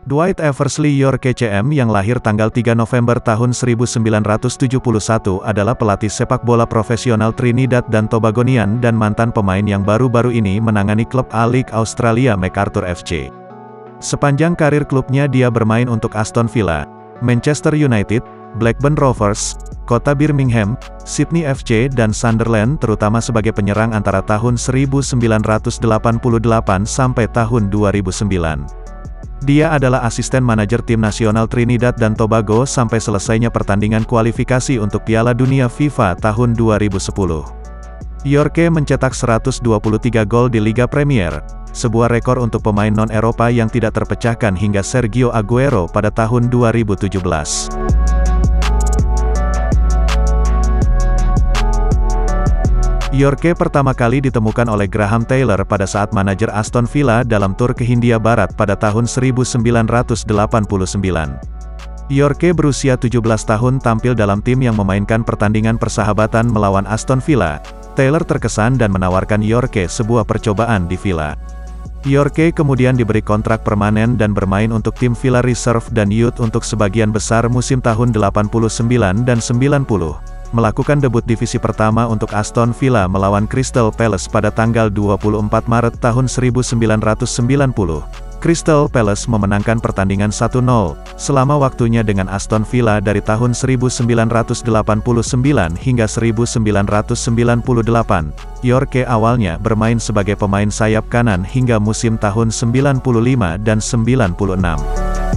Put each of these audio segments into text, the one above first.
Dwight Eversley Yorke CM yang lahir tanggal 3 November tahun 1971 adalah pelatih sepak bola profesional Trinidad dan Tobagonian dan mantan pemain yang baru-baru ini menangani klub A-League Australia MacArthur FC. Sepanjang karir klubnya dia bermain untuk Aston Villa, Manchester United, Blackburn Rovers, Kota Birmingham, Sydney FC dan Sunderland terutama sebagai penyerang antara tahun 1988 sampai tahun 2009. Dia adalah asisten manajer tim nasional Trinidad dan Tobago sampai selesainya pertandingan kualifikasi untuk Piala Dunia FIFA tahun 2010. Yorke mencetak 123 gol di Liga Premier, sebuah rekor untuk pemain non-Eropa yang tidak terpecahkan hingga Sergio Aguero pada tahun 2017. Yorke pertama kali ditemukan oleh Graham Taylor pada saat manajer Aston Villa dalam tur ke Hindia Barat pada tahun 1989. Yorke berusia 17 tahun tampil dalam tim yang memainkan pertandingan persahabatan melawan Aston Villa. Taylor terkesan dan menawarkan Yorke sebuah percobaan di Villa. Yorke kemudian diberi kontrak permanen dan bermain untuk tim Villa Reserve dan Youth untuk sebagian besar musim tahun 89 dan 90. Melakukan debut divisi pertama untuk Aston Villa melawan Crystal Palace pada tanggal 24 Maret tahun 1990. Crystal Palace memenangkan pertandingan 1-0, selama waktunya dengan Aston Villa dari tahun 1989 hingga 1998. Yorke awalnya bermain sebagai pemain sayap kanan hingga musim tahun 95 dan 96.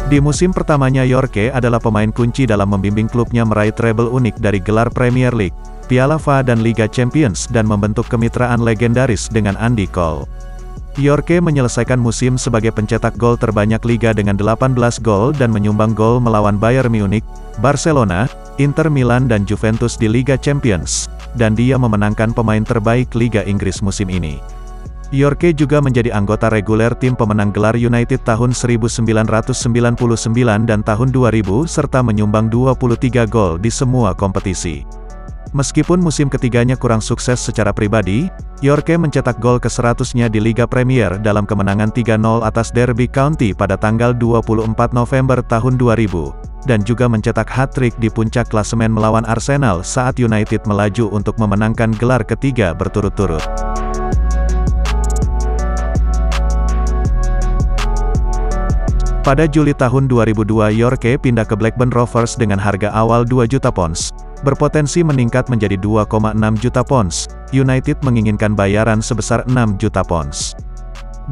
Di musim pertamanya Yorke adalah pemain kunci dalam membimbing klubnya meraih treble unik dari gelar Premier League, Piala FA dan Liga Champions dan membentuk kemitraan legendaris dengan Andy Cole. Yorke menyelesaikan musim sebagai pencetak gol terbanyak Liga dengan 18 gol dan menyumbang gol melawan Bayern Munich, Barcelona, Inter Milan dan Juventus di Liga Champions, dan dia memenangkan pemain terbaik Liga Inggris musim ini. Yorke juga menjadi anggota reguler tim pemenang gelar United tahun 1999 dan tahun 2000 serta menyumbang 23 gol di semua kompetisi. Meskipun musim ketiganya kurang sukses secara pribadi, Yorke mencetak gol ke-100-nya di Liga Premier dalam kemenangan 3-0 atas Derby County pada tanggal 24 November tahun 2000, dan juga mencetak hat-trick di puncak klasemen melawan Arsenal saat United melaju untuk memenangkan gelar ketiga berturut-turut. Pada Juli tahun 2002 Yorke pindah ke Blackburn Rovers dengan harga awal 2 juta pounds, berpotensi meningkat menjadi 2,6 juta pounds. United menginginkan bayaran sebesar 6 juta pounds.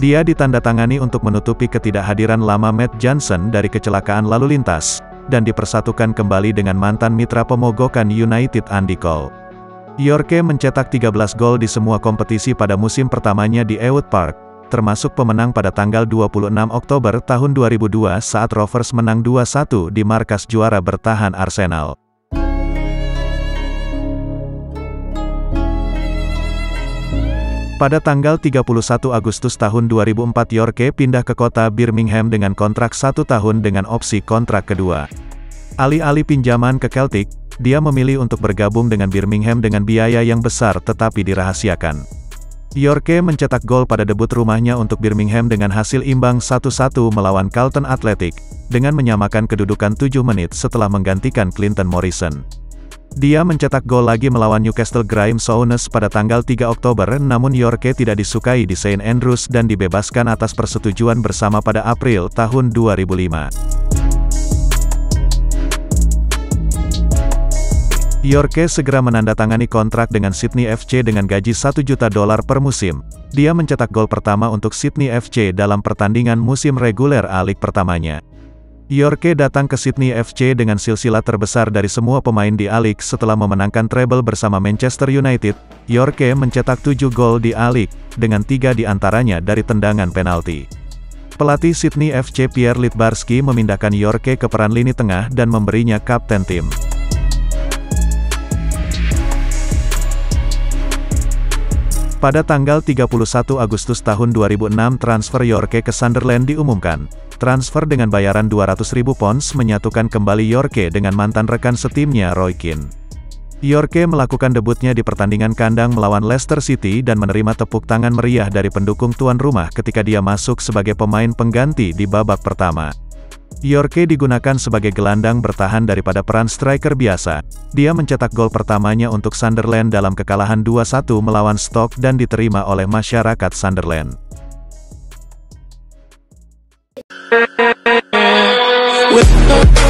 Dia ditandatangani untuk menutupi ketidakhadiran lama Matt Johnson dari kecelakaan lalu lintas, dan dipersatukan kembali dengan mantan mitra pemogokan United Andy Cole. Yorke mencetak 13 gol di semua kompetisi pada musim pertamanya di Ewood Park, termasuk pemenang pada tanggal 26 Oktober tahun 2002 saat Rovers menang 2-1 di markas juara bertahan Arsenal. Pada tanggal 31 Agustus tahun 2004 Yorke pindah ke kota Birmingham dengan kontrak 1 tahun dengan opsi kontrak kedua. Alih-alih pinjaman ke Celtic, dia memilih untuk bergabung dengan Birmingham dengan biaya yang besar tetapi dirahasiakan. Yorke mencetak gol pada debut rumahnya untuk Birmingham dengan hasil imbang 1-1 melawan Carlton Athletic, dengan menyamakan kedudukan 7 menit setelah menggantikan Clinton Morrison. Dia mencetak gol lagi melawan Newcastle Graeme Souness pada tanggal 3 Oktober namun Yorke tidak disukai di St Andrews dan dibebaskan atas persetujuan bersama pada April tahun 2005. Yorke segera menandatangani kontrak dengan Sydney FC dengan gaji $1 juta per musim. Dia mencetak gol pertama untuk Sydney FC dalam pertandingan musim reguler A-League pertamanya. Yorke datang ke Sydney FC dengan silsilah terbesar dari semua pemain di A-League setelah memenangkan treble bersama Manchester United. Yorke mencetak 7 gol di A-League, dengan 3 diantaranya dari tendangan penalti. Pelatih Sydney FC Pierre Littbarski memindahkan Yorke ke peran lini tengah dan memberinya kapten tim. Pada tanggal 31 Agustus tahun 2006 transfer Yorke ke Sunderland diumumkan. Transfer dengan bayaran £200.000 menyatukan kembali Yorke dengan mantan rekan setimnya Roy Keane. Yorke melakukan debutnya di pertandingan kandang melawan Leicester City dan menerima tepuk tangan meriah dari pendukung tuan rumah ketika dia masuk sebagai pemain pengganti di babak pertama. Yorke digunakan sebagai gelandang bertahan daripada peran striker biasa. Dia mencetak gol pertamanya untuk Sunderland dalam kekalahan 2-1 melawan Stoke dan diterima oleh masyarakat Sunderland. With